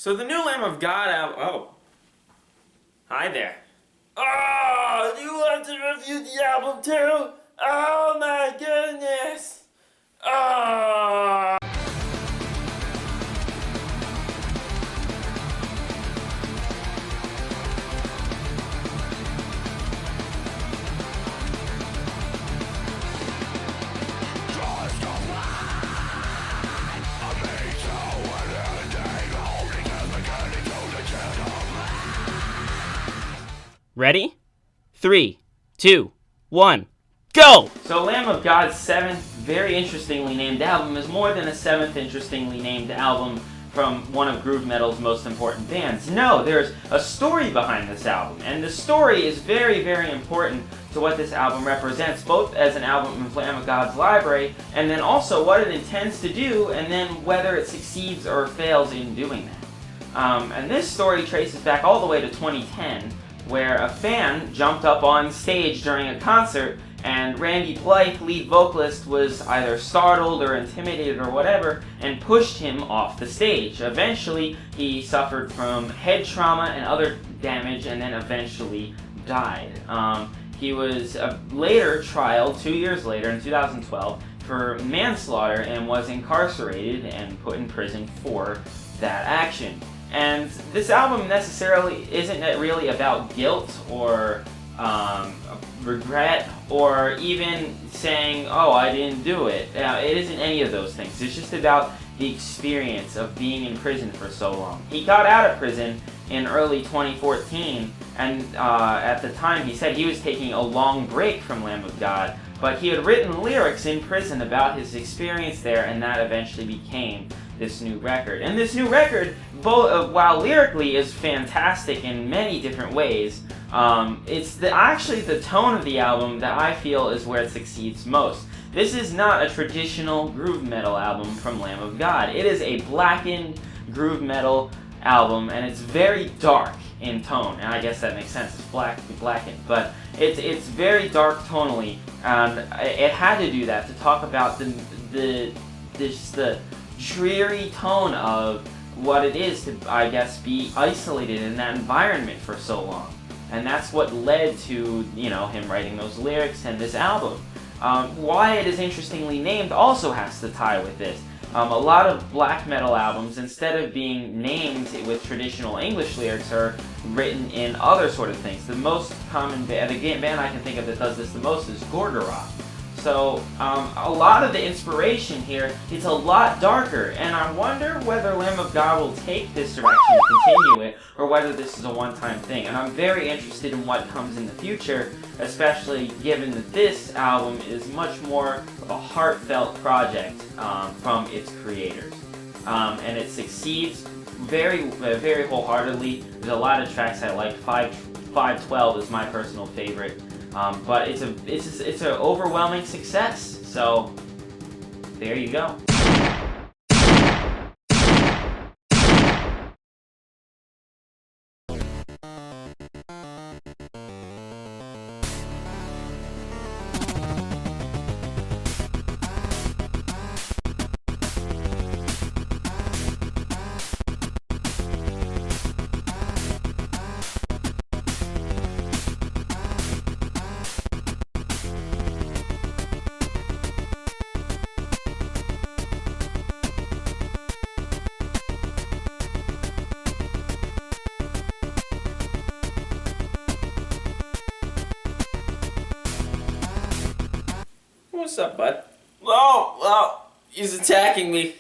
So the new Lamb of God album. Oh, hi there. Oh, do you want to review the album too? Oh my goodness. Oh. Ready? 3, 2, 1, go! So Lamb of God's seventh, very interestingly named album is more than a seventh interestingly named album from one of groove metal's most important bands. No, there's a story behind this album, and the story is very, very important to what this album represents, both as an album of Lamb of God's library, and then also what it intends to do, and then whether it succeeds or fails in doing that. And this story traces back all the way to 2010, where a fan jumped up on stage during a concert, and Randy Blythe, lead vocalist, was either startled or intimidated or whatever, and pushed him off the stage. Eventually, he suffered from head trauma and other damage, and then eventually died. He was later trialed 2 years later, in 2012, for manslaughter, and was incarcerated and put in prison for that action. And this album necessarily isn't really about guilt or regret or even saying, oh, I didn't do it. It isn't any of those things. It's just about the experience of being in prison for so long. He got out of prison in early 2014, and at the time he said he was taking a long break from Lamb of God, but he had written lyrics in prison about his experience there, and that eventually became this new record. And this new record, while lyrically is fantastic in many different ways, it's actually the tone of the album that I feel is where it succeeds most. This is not a traditional groove metal album from Lamb of God. It is a blackened groove metal album, and it's very dark in tone. And I guess that makes sense. It's blackened, but it's very dark tonally, and it had to do that to talk about the dreary tone of what it is to, I guess, be isolated in that environment for so long. And that's what led to, him writing those lyrics and this album. Why it is interestingly named also has to tie with this. A lot of black metal albums, instead of being named with traditional English lyrics, are written in other sort of things. The most common band I can think of that does this the most is Gorgoroth. So a lot of the inspiration here is a lot darker, and I wonder whether Lamb of God will take this direction and continue it, or whether this is a one-time thing. And I'm very interested in what comes in the future, especially given that this album is much more of a heartfelt project from its creators. And it succeeds very, very wholeheartedly. There's a lot of tracks I like. 512 is my personal favorite. But it's an overwhelming success. So there you go. What's up, bud? Oh, he's attacking me.